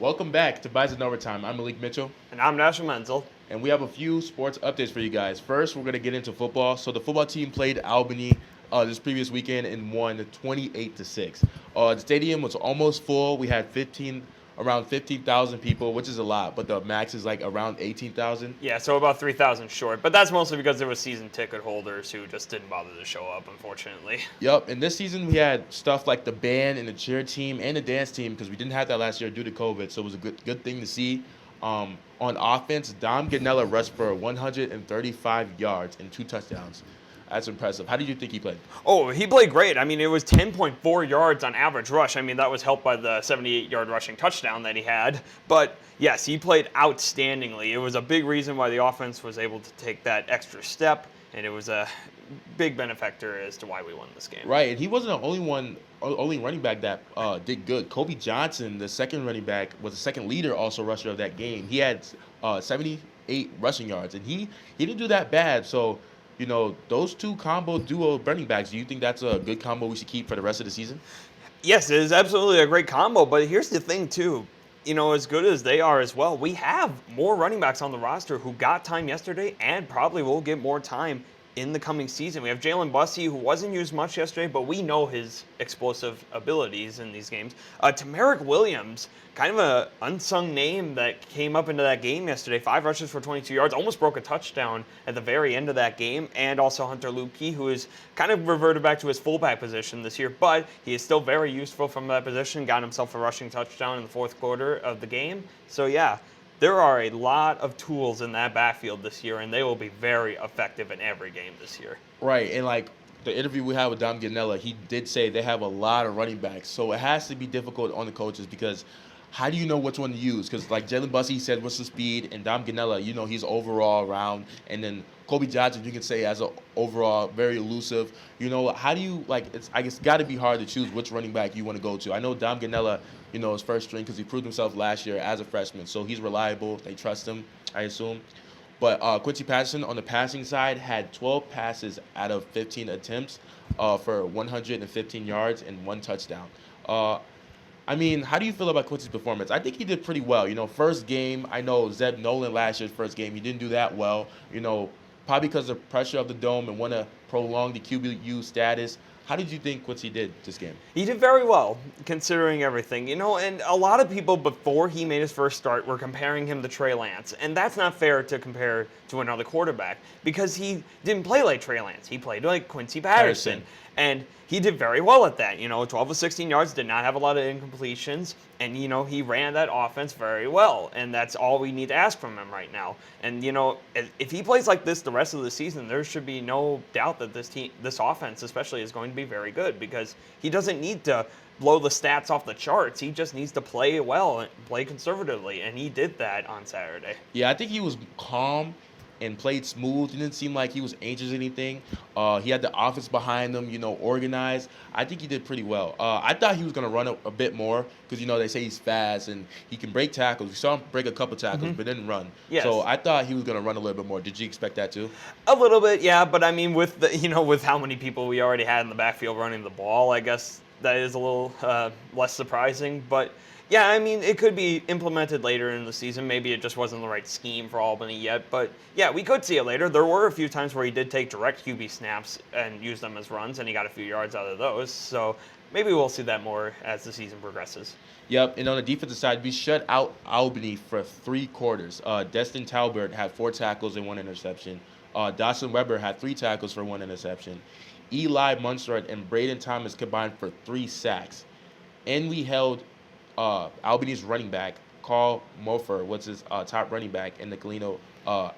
Welcome back to Bison Overtime. I'm Malik Mitchell, And I'm National Mentzel. and we have a few sports updates for you guys. First, we're going to get into football. So the football team played Albany this previous weekend and won 28-6. The stadium was almost full. We had around 15,000 people, which is a lot, but the max is like around 18,000. Yeah, so about 3,000 short. But that's mostly because there were season ticket holders who just didn't bother to show up, unfortunately. Yep, and this season we had stuff like the band and the cheer team and the dance team because we didn't have that last year due to COVID, so it was a good thing to see. On offense, Dom Ganella rushed for 135 yards and 2 touchdowns. That's impressive. How did you think he played? Oh, he played great. I mean, it was 10.4 yards on average rush. I mean, that was helped by the 78-yard rushing touchdown that he had. But, yes, he played outstandingly. It was a big reason why the offense was able to take that extra step, and it was a big benefactor as to why we won this game. Right, and he wasn't the only running back that did good. Kobe Johnson, the second running back, was the second leader, also rusher of that game. He had 78 rushing yards, and he didn't do that bad. So, you know, those two duo running backs, do you think that's a good combo we should keep for the rest of the season? Yes, it is absolutely a great combo, but here's the thing, too. You know, as good as they are as well, we have more running backs on the roster who got time yesterday and probably will get more time in the coming season. We have Jalen Bussey, who wasn't used much yesterday, but we know his explosive abilities in these games. Tamarick Williams, kind of an unsung name that came up into that game yesterday. 5 rushes for 22 yards, almost broke a touchdown at the very end of that game. And also Hunter Lupke, who is kind of reverted back to his fullback position this year, but he is still very useful from that position. Got himself a rushing touchdown in the fourth quarter of the game. So yeah, there are a lot of tools in that backfield this year, and they will be very effective in every game this year. Right, and like the interview we had with Dom Ganella, he did say they have a lot of running backs. So it has to be difficult on the coaches because how do you know which one to use? Because like Jalen Bussey said, what's the speed? And Dom Ganella, you know, he's overall around. And then Kobe Johnson, you can say as an overall very elusive. You know, how do you, like, I guess got to be hard to choose which running back you want to go to. I know Dom Ganella, you know, is first string because he proved himself last year as a freshman. So he's reliable. They trust him, I assume. But Quincy Patterson on the passing side had 12 passes out of 15 attempts for 115 yards and 1 touchdown. I mean, how do you feel about Quincy's performance? I think he did pretty well. You know, first game, I know Zeb Nolan last year's first game, he didn't do that well. You know, probably because of the pressure of the dome and want to prolong the QBU status. How did you think Quincy did this game? He did very well, considering everything. You know, and a lot of people before he made his first start were comparing him to Trey Lance. And that's not fair to compare to another quarterback because he didn't play like Trey Lance. He played like Quincy Patterson. And he did very well at that. You know, 12 of 16 yards, did not have a lot of incompletions. And, you know, he ran that offense very well. And that's all we need to ask from him right now. And, you know, if he plays like this the rest of the season, there should be no doubt that this offense especially is going to be very good because he doesn't need to blow the stats off the charts. He just needs to play well and play conservatively. And he did that on Saturday. Yeah, I think he was calm and played smooth. It didn't seem like he was anxious or anything. He had the offense behind him, you know, organized. I think he did pretty well. I thought he was going to run a bit more because, you know, they say he's fast and he can break tackles. We saw him break a couple tackles, but didn't run. Yes. So I thought he was going to run a little bit more. Did you expect that too? A little bit, yeah. But, I mean, with with how many people we already had in the backfield running the ball, I guess that is a little less surprising. But yeah, I mean, it could be implemented later in the season. Maybe it just wasn't the right scheme for Albany yet. But, yeah, we could see it later. There were a few times where he did take direct QB snaps and use them as runs, and he got a few yards out of those. So maybe we'll see that more as the season progresses. Yep, and on the defensive side, we shut out Albany for 3 quarters. Destin Talbert had 4 tackles and 1 interception. Dawson Weber had 3 tackles for 1 interception. Eli Munstert and Braden Thomas combined for 3 sacks. And we held Albany's running back, Carl Mofer, was his top running back in the Galeno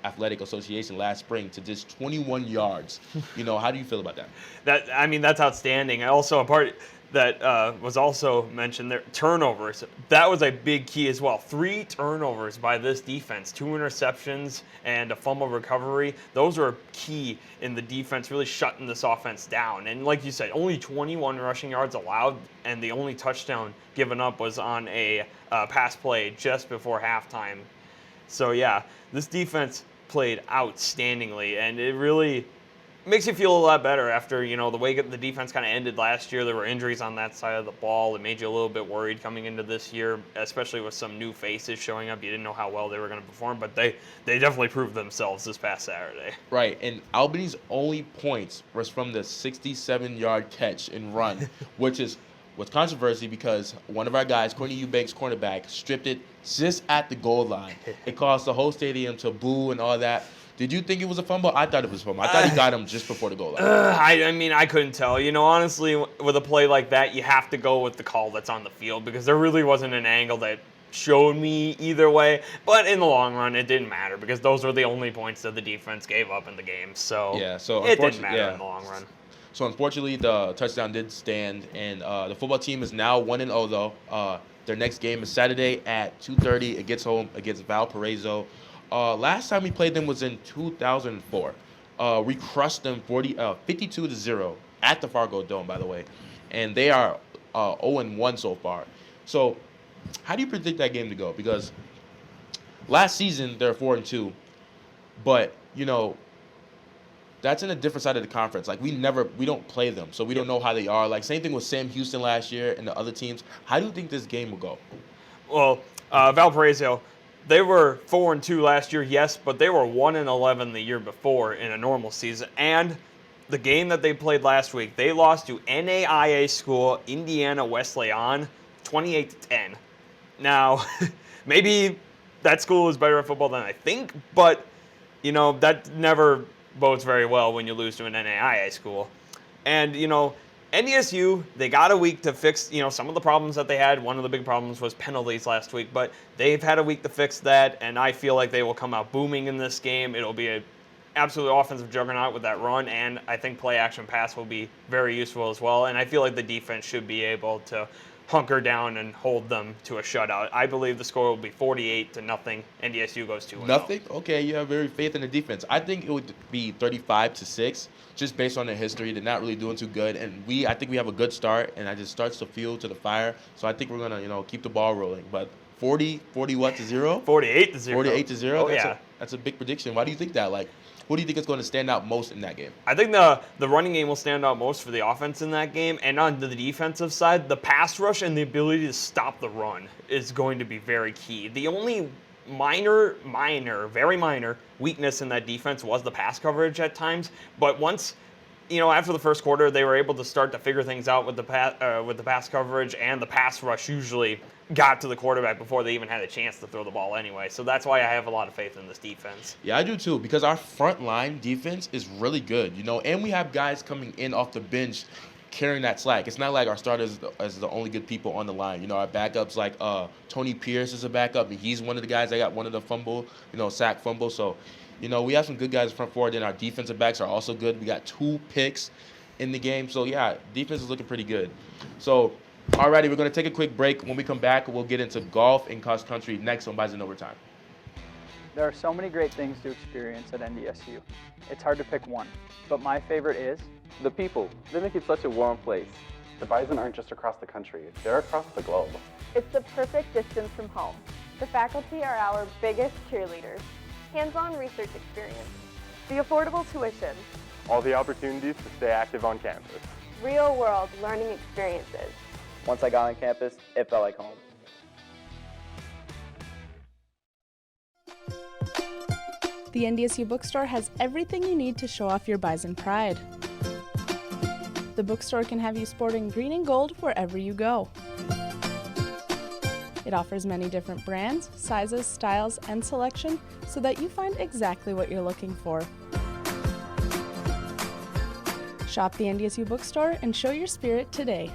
Athletic Association last spring to just 21 yards. You know, how do you feel about that? That's outstanding. Also, a part that was also mentioned there, turnovers. That was a big key as well. 3 turnovers by this defense, 2 interceptions and a fumble recovery. Those are key in the defense really shutting this offense down. And like you said, only 21 rushing yards allowed, and the only touchdown given up was on a pass play just before halftime. So yeah, this defense played outstandingly, and it really makes you feel a lot better after, the way the defense kind of ended last year. There were injuries on that side of the ball. It made you a little bit worried coming into this year, especially with some new faces showing up. You didn't know how well they were going to perform, but they definitely proved themselves this past Saturday. Right, and Albany's only points was from the 67-yard catch and run, which is with controversy because one of our guys, Courtney Eubanks, cornerback, stripped it just at the goal line. It caused the whole stadium to boo and all that. Did you think it was a fumble? I thought it was a fumble. I thought he got him just before the goal line. I couldn't tell. Honestly, with a play like that, you have to go with the call that's on the field because there really wasn't an angle that showed me either way. But in the long run, it didn't matter because those were the only points that the defense gave up in the game. So it didn't matter in the long run. So unfortunately, the touchdown did stand, and the football team is now 1-0 though. Their next game is Saturday at 2:30. It gets home against Valparaiso. Last time we played them was in 2004. We crushed them 52-0 at the Fargo Dome, by the way, and they are 0-1 so far. So, how do you predict that game to go? Because last season they're 4-2, but that's in a different side of the conference. Like we don't play them, so we don't know how they are. Like same thing with Sam Houston last year and the other teams. How do you think this game will go? Well, Valparaiso. They were 4-2 last year, yes, but they were 1-11 the year before in a normal season. And the game that they played last week, they lost to NAIA school Indiana Wesleyan, 28-10. Now, maybe that school is better at football than I think, but that never bodes very well when you lose to an NAIA school. And NDSU, they got a week to fix, some of the problems that they had. One of the big problems was penalties last week, but they've had a week to fix that, and I feel like they will come out booming in this game. It'll be an absolute offensive juggernaut with that run, and I think play-action pass will be very useful as well, and I feel like the defense should be able to hunker down and hold them to a shutout. I believe the score will be 48-0. NDSU goes 2-0. Nothing? Okay, you have very faith in the defense. I think it would be 35-6, just based on their history. They're not really doing too good, and I think we have a good start, and it just starts to fuel to the fire. So I think we're gonna, keep the ball rolling. But 40 what to 0? 48-0. 48-0. Oh, That's a big prediction. Why do you think that? Like, who do you think is going to stand out most in that game? I think the running game will stand out most for the offense in that game. And on the defensive side, the pass rush and the ability to stop the run is going to be very key. The only very minor weakness in that defense was the pass coverage at times. But once, after the first quarter, they were able to start to figure things out with the pass coverage, and the pass rush usually got to the quarterback before they even had a chance to throw the ball anyway. So that's why I have a lot of faith in this defense. Yeah, I do too, because our front line defense is really good, and we have guys coming in off the bench carrying that slack. It's not like our starters is the only good people on the line. Our backups like Tony Pierce is a backup, and he's one of the guys that got one of the sack fumbles. So, we have some good guys front forward, and our defensive backs are also good. We got 2 picks in the game. So, yeah, defense is looking pretty good. So, alrighty, we're going to take a quick break. When we come back, we'll get into golf and cross country next on Bison Overtime. There are so many great things to experience at NDSU. It's hard to pick one, but my favorite is the people. They make it such a warm place. The Bison aren't just across the country, they're across the globe. It's the perfect distance from home. The faculty are our biggest cheerleaders. Hands-on research experience. The affordable tuition. All the opportunities to stay active on campus. Real-world learning experiences. once I got on campus, it felt like home. The NDSU Bookstore has everything you need to show off your Bison pride. The bookstore can have you sporting green and gold wherever you go. It offers many different brands, sizes, styles, and selection so that you find exactly what you're looking for. Shop the NDSU Bookstore and show your spirit today.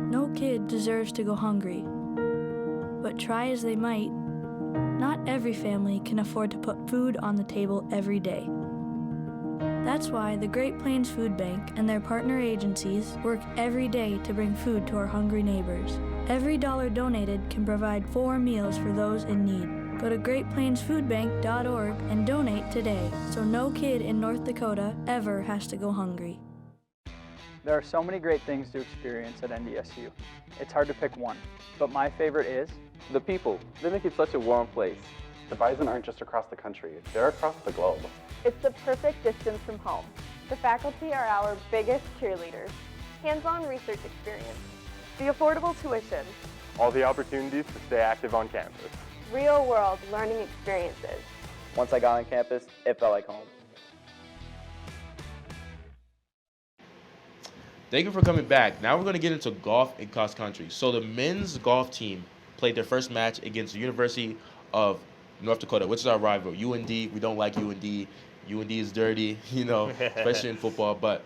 No kid deserves to go hungry, but try as they might, not every family can afford to put food on the table every day. That's why the Great Plains Food Bank and their partner agencies work every day to bring food to our hungry neighbors. Every dollar donated can provide 4 meals for those in need. Go to greatplainsfoodbank.org and donate today so no kid in North Dakota ever has to go hungry. There are so many great things to experience at NDSU. It's hard to pick one, but my favorite is The people, they make it such a warm place. The Bison aren't just across the country, they're across the globe. It's the perfect distance from home. The faculty are our biggest cheerleaders. Hands-on research experience. The affordable tuition. All the opportunities to stay active on campus. Real-world learning experiences. Once I got on campus, it felt like home. Thank you for coming back. Now we're going to get into golf and cross country. So the men's golf team played their first match against the University of North Dakota, which is our rival. UND, we don't like UND. UND is dirty, especially in football. But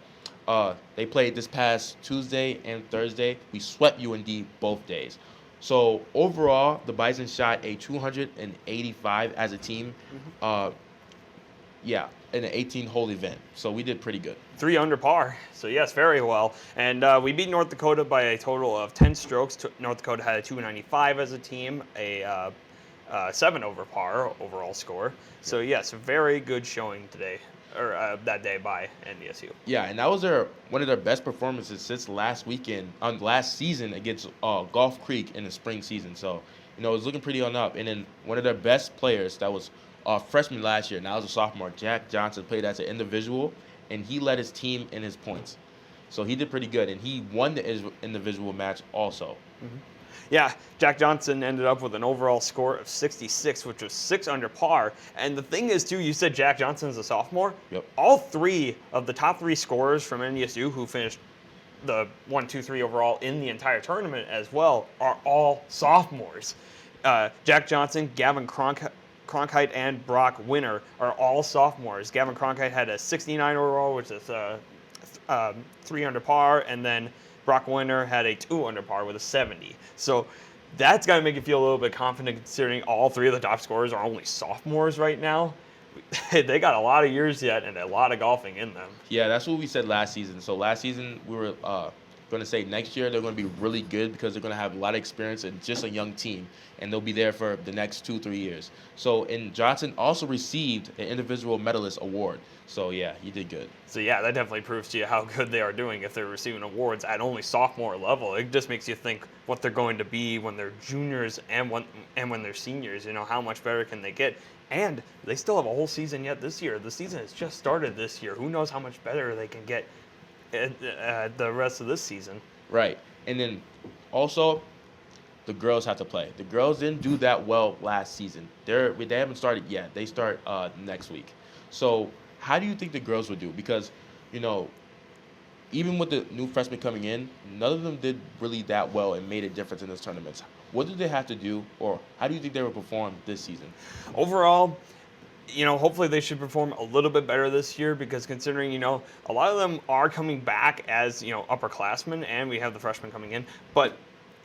they played this past Tuesday and Thursday. We swept UND both days. So overall, the Bison shot a 285 as a team. In an 18-hole event. So we did pretty good. 3 under par. So yes, very well. And we beat North Dakota by a total of 10 strokes. North Dakota had a 295 as a team, a 7 over par overall score. So yes, very good showing today, or that day by NDSU. Yeah, and that was one of their best performances since last season against Gulf Creek in the spring season. So it was looking pretty on up. And then one of their best players that was freshman last year, now as a sophomore, Jack Johnson, played as an individual, and he led his team in his points. So he did pretty good, and he won the individual match also. Mm-hmm. Yeah, Jack Johnson ended up with an overall score of 66, which was 6 under par. And the thing is, too, you said Jack Johnson's a sophomore. Yep. All 3 of the top 3 scorers from NDSU who finished the 1, 2, 3 overall in the entire tournament as well are all sophomores. Jack Johnson, Gavin Cronkite, and Brock Winter are all sophomores. Gavin Cronkite had a 69 overall, which is 3 under par, and then Brock Winter had a 2 under par with a 70. So that's got to make you feel a little bit confident considering all 3 of the top scorers are only sophomores right now. They got a lot of years yet and a lot of golfing in them. Yeah, that's what we said last season. So last season we were going to say next year they're going to be really good because they're going to have a lot of experience and just a young team, and they'll be there for the next 2-3 years. So, and Johnson also received an individual medalist award. So yeah, he did good. So yeah, that definitely proves to you how good they are doing if they're receiving awards at only sophomore level. It just makes you think what they're going to be when they're juniors and when they're seniors. How much better can they get? And they still have a whole season yet this year. The season has just started this year. Who knows how much better they can get the rest of this season. Right. And then also the girls have to play. The girls didn't do that well last season. They haven't started yet. They start next week. So how do you think the girls would do? Because, even with the new freshmen coming in, none of them did really that well and made a difference in this tournament. What do they have to do, or how do you think they will perform this season? Overall, hopefully they should perform a little bit better this year because considering, a lot of them are coming back as, upperclassmen, and we have the freshmen coming in. But,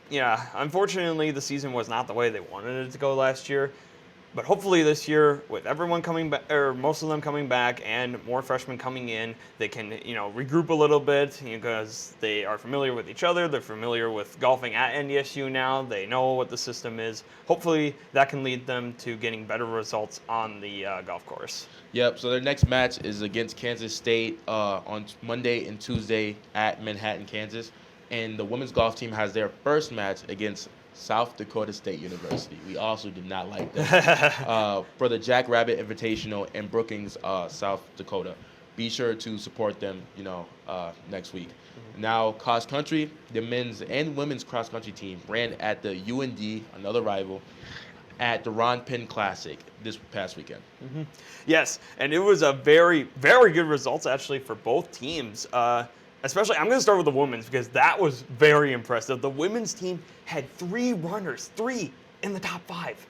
yeah, unfortunately, the season was not the way they wanted it to go last year. But hopefully this year, with everyone coming back, or most of them coming back, and more freshmen coming in, they can, regroup a little bit because they are familiar with each other. They're familiar with golfing at NDSU now. They know what the system is. Hopefully that can lead them to getting better results on the golf course. Yep. So their next match is against Kansas State on Monday and Tuesday at Manhattan, Kansas, and the women's golf team has their first match against South Dakota State University. We also did not like them for the Jack Rabbit Invitational in Brookings, South Dakota. Be sure to support them, next week. Mm-hmm. Now, cross country, the men's and women's cross country team ran at the UND, another rival, at the Ron Penn Classic this past weekend. Mm-hmm. Yes, and it was a very, very good results actually for both teams. Especially, I'm going to start with the women's because that was very impressive. The women's team had 3 runners, 3 in the top 5.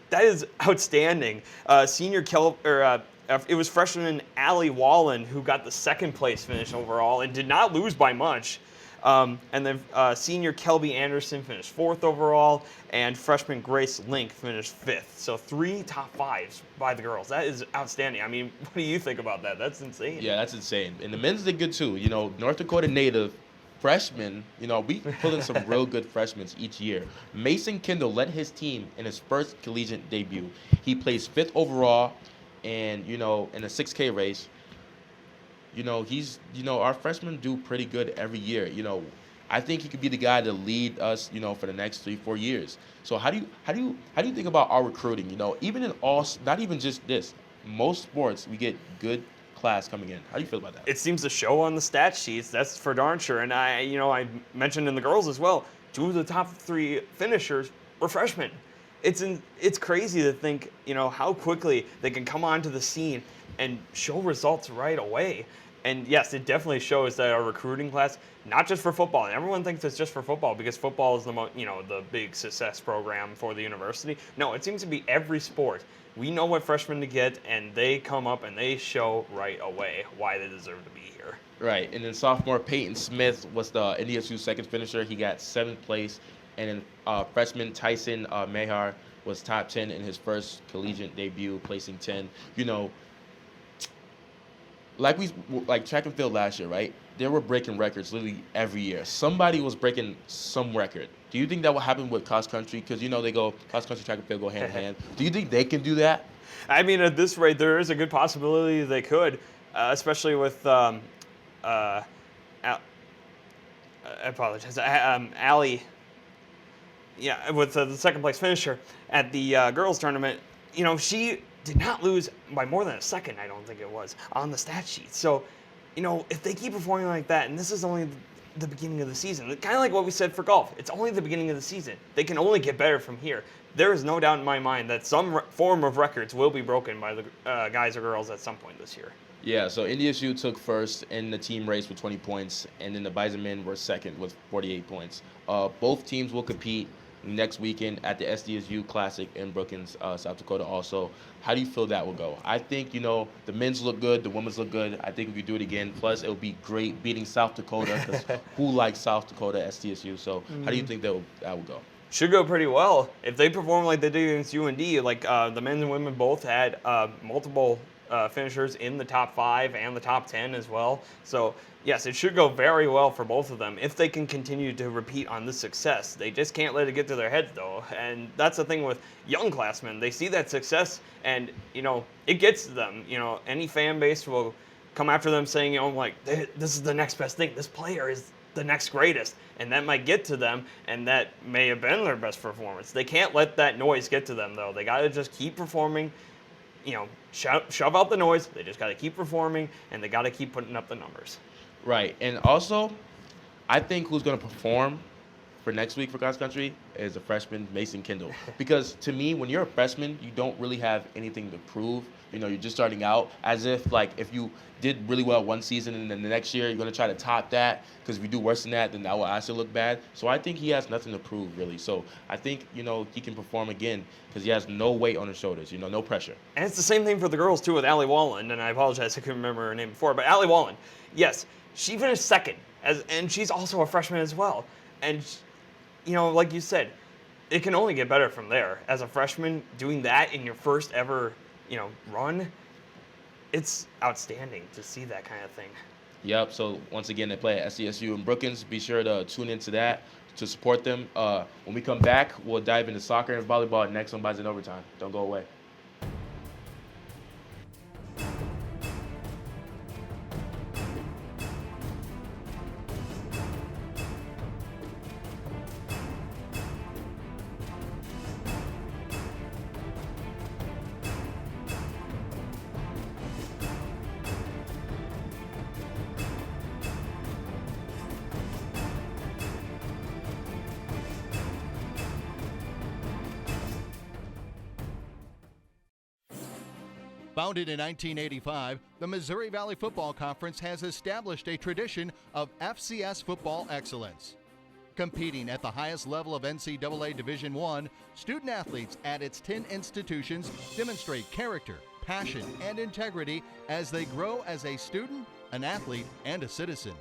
That is outstanding. It was freshman Allie Wallin who got the 2nd place finish overall and did not lose by much. And then senior Kelby Anderson finished 4th overall, and freshman Grace Link finished 5th. So 3 top 5s by the girls. That is outstanding. I mean, what do you think about that? That's insane. Yeah, that's insane. And the men's did good too. North Dakota native freshmen, we pull in some real good freshmen each year. Mason Kendall led his team in his first collegiate debut. He placed 5th overall and, in a 6K race. our freshmen do pretty good every year. I think he could be the guy to lead us, for the next 3-4 years. So how do you think about our recruiting? Even in not even just this, most sports we get good class coming in. How do you feel about that? It seems to show on the stat sheets. That's for darn sure. And I mentioned in the girls as well. 2 of the top 3 finishers were freshmen. It's crazy to think, how quickly they can come onto the scene and show results right away. And yes, it definitely shows that our recruiting class, not just for football. Everyone thinks it's just for football because football is the big success program for the university. No, it seems to be every sport. We know what freshmen to get, and they come up and they show right away why they deserve to be here. Right, and then sophomore Peyton Smith was the NDSU second finisher. He got 7th place, and then freshman Tyson Mahar was top 10 in his first collegiate debut, placing 10. Like track and field last year, right? They were breaking records literally every year. Somebody was breaking some record. Do you think that will happen with cross country? Because they go cross country, track and field go hand in hand. Do you think they can do that? I mean, at this rate, there is a good possibility they could, especially with I apologize, Allie. Yeah, with the second place finisher at the girls tournament. She did not lose by more than a second, I don't think it was, on the stat sheet. So, if they keep performing like that, and this is only the beginning of the season, kind of like what we said for golf, it's only the beginning of the season. They can only get better from here. There is no doubt in my mind that some form of records will be broken by the guys or girls at some point this year. Yeah, so NDSU took first in the team race with 20 points, and then the Bison men were second with 48 points. Both teams will compete next weekend at the SDSU Classic in Brookings, South Dakota also. How do you feel that will go? I think, the men's look good, the women's look good. I think if we do it again, plus it would be great beating South Dakota, because who likes South Dakota SDSU? So how do you think that will go? Should go pretty well. If they perform like they did against UND, like the men and women both had multiple finishers in the top 5 and the top 10 as well. So yes, it should go very well for both of them if they can continue to repeat on this success. They just can't let it get to their heads though. And that's the thing with young classmen. They see that success and, it gets to them. Any fan base will come after them saying, this is the next best thing. This player is the next greatest. And that might get to them, and that may have been their best performance. They can't let that noise get to them though. They got to just keep performing. Shove out the noise. They just got to keep performing, and they got to keep putting up the numbers. Right, and also, I think who's going to perform for next week for cross country is a freshman, Mason Kendall. Because to me, when you're a freshman, you don't really have anything to prove. You're just starting out, as if if you did really well one season and then the next year you're going to try to top that, because if you do worse than that, then that will actually look bad. So I think he has nothing to prove, really. So I think, he can perform again because he has no weight on his shoulders, no pressure. And it's the same thing for the girls, too, with Allie Wallin. And I apologize, I couldn't remember her name before. But Allie Wallin, yes, she finished second, and she's also a freshman as well. And, like you said, it can only get better from there. As a freshman, doing that in your first ever run, it's outstanding to see that kind of thing. Yep, so once again, they play at SDSU in Brookings. Be sure to tune into that to support them. When we come back, we'll dive into soccer and volleyball next on Bison Overtime. Don't go away. Founded in 1985, the Missouri Valley Football Conference has established a tradition of FCS football excellence. Competing at the highest level of NCAA Division I, student athletes at its 10 institutions demonstrate character, passion, and integrity as they grow as a student, an athlete, and a citizen.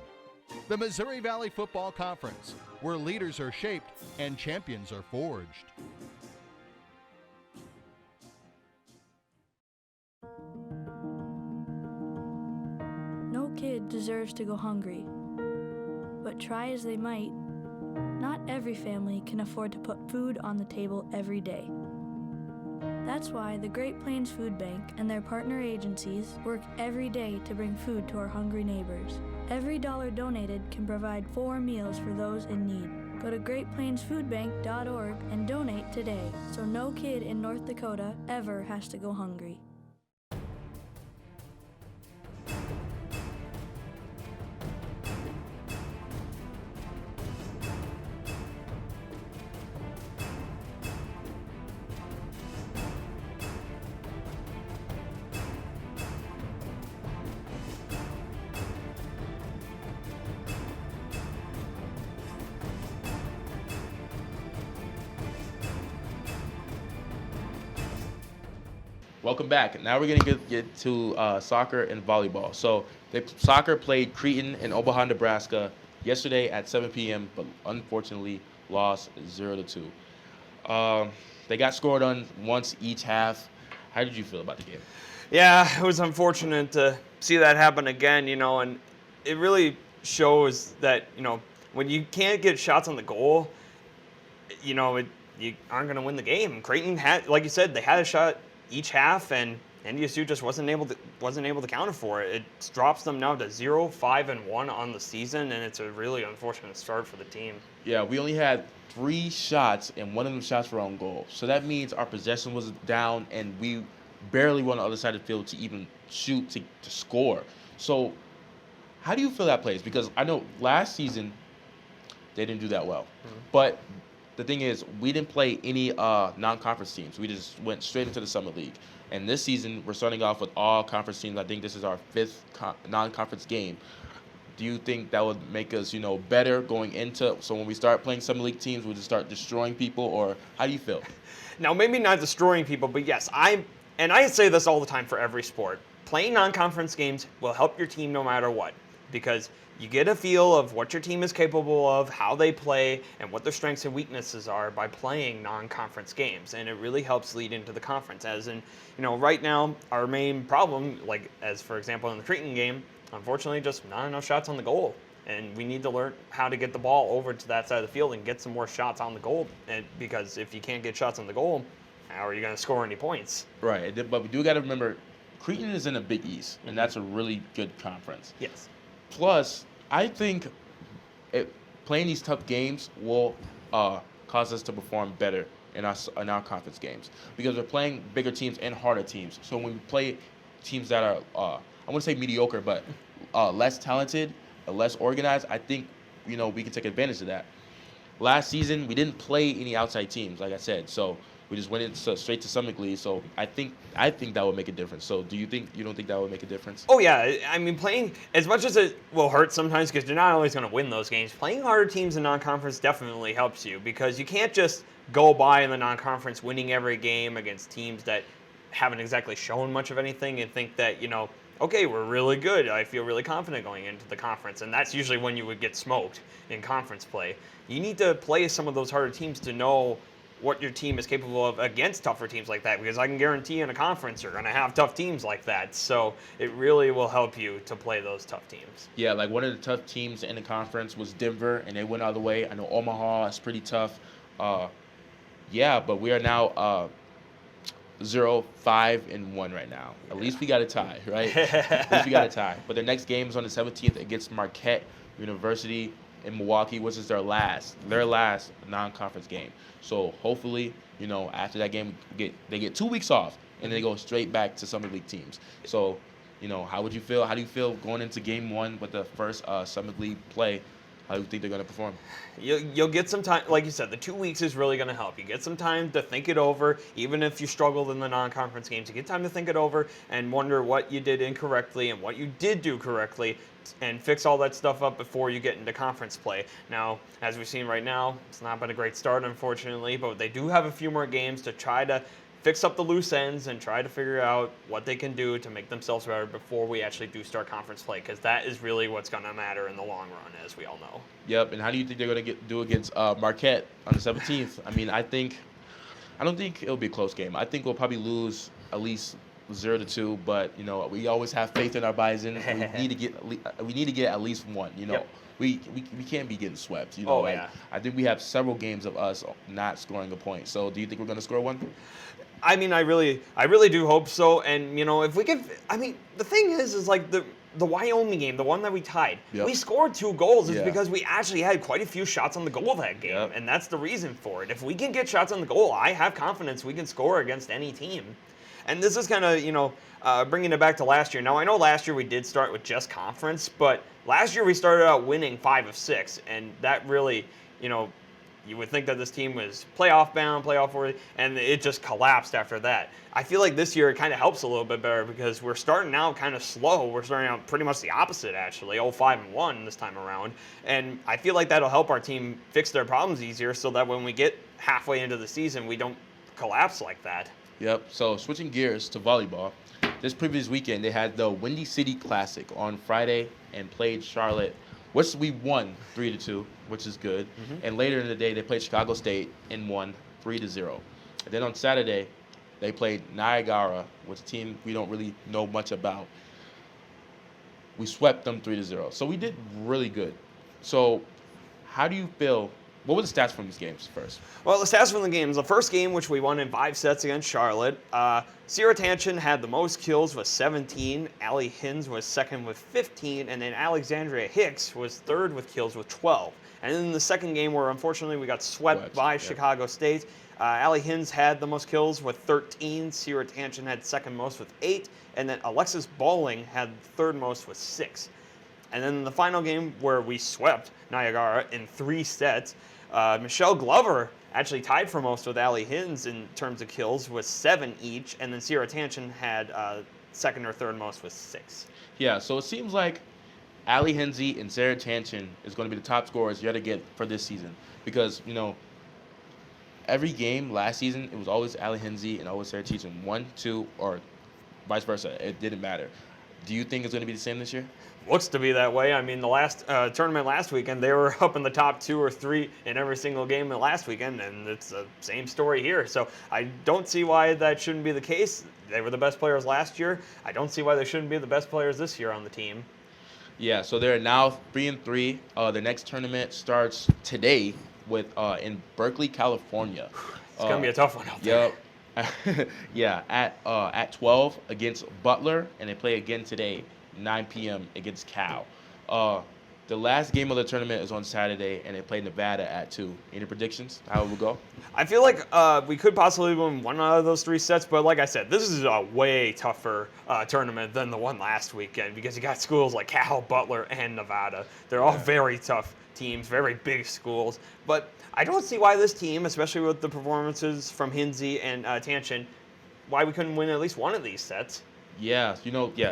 The Missouri Valley Football Conference, where leaders are shaped and champions are forged. No kid deserves to go hungry, but try as they might, not every family can afford to put food on the table every day. That's why the Great Plains Food Bank and their partner agencies work every day to bring food to our hungry neighbors. Every dollar donated can provide 4 meals for those in need. Go to greatplainsfoodbank.org and donate today so no kid in North Dakota ever has to go hungry. Welcome back. Now we're gonna get to soccer and volleyball. So soccer played Cretin in Omaha, Nebraska yesterday at 7 p.m., but unfortunately lost 0-2. They got scored on once each half. How did you feel about the game? Yeah, it was unfortunate to see that happen again, and it really shows that, when you can't get shots on the goal, you aren't going to win the game. Creighton had, like you said, they had a shot each half, and NDSU just wasn't able to counter for it. It drops them now to 0-5-1 on the season, and it's a really unfortunate start for the team. Yeah, we only had 3 shots, and one of them shots were on goal. So that means our possession was down, and we barely were on the other side of the field to even shoot to score. So how do you feel that plays? Because I know last season they didn't do that well. Mm-hmm. But the thing is, we didn't play any non-conference teams. We just went straight into the Summer League. And this season, we're starting off with all conference teams. I think this is our 5th non-conference game. Do you think that would make us, better going into, so when we start playing Summer League teams, we'll just start destroying people, or how do you feel? Now, maybe not destroying people, but yes, I say this all the time for every sport. Playing non-conference games will help your team no matter what, because you get a feel of what your team is capable of, how they play, and what their strengths and weaknesses are by playing non-conference games. And it really helps lead into the conference. As in, right now, our main problem, like as for example in the Cretin game, unfortunately just not enough shots on the goal. And we need to learn how to get the ball over to that side of the field and get some more shots on the goal. And because if you can't get shots on the goal, how are you going to score any points? Right, but we do got to remember, Cretin is in a Big East, and that's a really good conference. Yes. Plus, I think playing these tough games will cause us to perform better in our conference games, because we're playing bigger teams and harder teams. So when we play teams that are, I wouldn't say mediocre, but less talented, less organized, I think we can take advantage of that. Last season, we didn't play any outside teams, like I said, so we just went straight to Summit League. So I think that would make a difference. So you don't think that would make a difference? Oh yeah, I mean, playing, as much as it will hurt sometimes because you're not always going to win those games, playing harder teams in non-conference definitely helps you, because you can't just go by in the non-conference winning every game against teams that haven't exactly shown much of anything and think that, okay, we're really good. I feel really confident going into the conference. And that's usually when you would get smoked in conference play. You need to play some of those harder teams to know what your team is capable of against tougher teams like that, because I can guarantee in a conference you're going to have tough teams like that. So it really will help you to play those tough teams. Yeah, like one of the tough teams in the conference was Denver, and they went all the way. I know Omaha is pretty tough. Yeah, but we are now 0-5-1 right now. At least we got a tie, right? At least we got a tie. But the next game is on the 17th against Marquette University in Milwaukee, which is their last non-conference game. So hopefully, after that game, they get 2 weeks off, and they go straight back to Summer League teams. So, how would you feel? How do you feel going into game 1 with the first Summer League play? How do you think they're going to perform? You'll get some time. Like you said, the 2 weeks is really going to help. You get some time to think it over. Even if you struggled in the non-conference games, you get time to think it over and wonder what you did incorrectly and what you did do correctly, and fix all that stuff up before you get into conference play. Now, as we've seen right now, it's not been a great start, unfortunately, but they do have a few more games to try to fix up the loose ends and try to figure out what they can do to make themselves better before we actually do start conference play, because that is really what's going to matter in the long run, as we all know. Yep, and how do you think they're going to do against Marquette on the 17th? I mean, I don't think it'll be a close game. I think we'll probably lose at least 0-2, but we always have faith in our Bison. We need to get at least one. Yep. We can't be getting swept. Yeah. I think we have several games of us not scoring a point. So do you think we're going to score one? I mean, I really do hope so. And, if we could, I mean, the thing is like the Wyoming game, the one that we tied, we scored 2 goals. It's because we actually had quite a few shots on the goal that game, and that's the reason for it. If we can get shots on the goal, I have confidence we can score against any team. And this is kind of, bringing it back to last year. Now, I know last year we did start with just conference, but last year we started out winning 5 of 6, and that really, you would think that this team was playoff bound, playoff worthy, and it just collapsed after that. I feel like this year it kind of helps a little bit better because we're starting out kind of slow. We're starting out pretty much the opposite, actually, 0-5-1 this time around. And I feel like that'll help our team fix their problems easier so that when we get halfway into the season, we don't collapse like that. Yep. So switching gears to volleyball, this previous weekend they had the Windy City Classic on Friday and played Charlotte, which we won 3-2, which is good. And later in the day they played Chicago State and won 3-0. And then on Saturday they played Niagara, which is a team we don't really know much about. We swept them 3-0. So we did really good. So how do you feel? What were the stats from these games first? Well, the stats from the games. The first game, which we won in 5 sets against Charlotte, Sierra Tanchin had the most kills with 17. Allie Hins was second with 15. And then Alexandria Hicks was third with kills with 12. And then the second game where, unfortunately, we got swept by Chicago State, Allie Hins had the most kills with 13. Sierra Tanchin had second most with 8. And then Alexis Bowling had third most with 6. And then the final game where we swept Niagara in 3 sets, Michelle Glover actually tied for most with Allie Hins in terms of kills with 7 each, and then Sierra Tanchin had second or third most with 6. Yeah, so it seems like Allie Hinsey and Sarah Tanchin is going to be the top scorers yet again for this season because, every game last season, it was always Allie Hinsey and always Sarah Tanchin, 1, 2, or vice versa. It didn't matter. Do you think it's going to be the same this year? Looks to be that way. I mean, the last tournament last weekend, they were up in the top 2 or 3 in every single game last weekend, and it's the same story here. So I don't see why that shouldn't be the case. They were the best players last year. I don't see why they shouldn't be the best players this year on the team. Yeah, so they're now 3-3. The next tournament starts today with in Berkeley, California. It's gonna be a tough one out there. Yep. Yeah, at 12 against Butler, and they play again today, 9 p.m. against Cal. The last game of the tournament is on Saturday, and they play Nevada at 2. Any predictions? How it will go? I feel like we could possibly win one out of those 3 sets, but like I said, this is a way tougher tournament than the one last weekend because you got schools like Cal, Butler, and Nevada. They're all very tough teams, very big schools. But I don't see why this team, especially with the performances from Hinsey and Tanchin, why we couldn't win at least one of these sets. Yeah,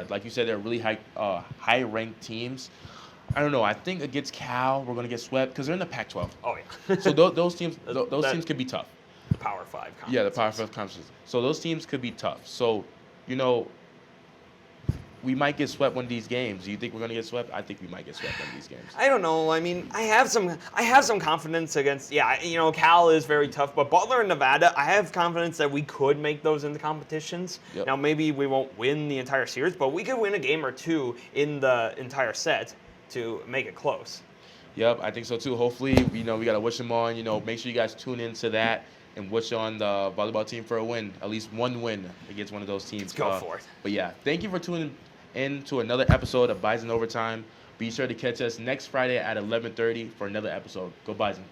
like you said, they're really high-ranked teams. I don't know. I think against Cal, we're going to get swept because they're in the Pac-12. Oh, yeah. So those teams could be tough. Power 5 conferences. Yeah, the Power 5 conferences. So those teams could be tough. So, we might get swept one of these games. Do you think we're going to get swept? I think we might get swept one of these games. I don't know. I mean, I have some confidence against, Cal is very tough, but Butler and Nevada, I have confidence that we could make those into competitions. Yep. Now, maybe we won't win the entire series, but we could win a game or 2 in the entire set to make it close. Yep, I think so too. Hopefully, we got to wish them on. Make sure you guys tune into that and wish on the volleyball team for a win, at least one win against one of those teams. Let's go for it. But yeah, thank you for tuning in to another episode of Bison Overtime. Be sure to catch us next Friday at 11:30 for another episode. Go Bison.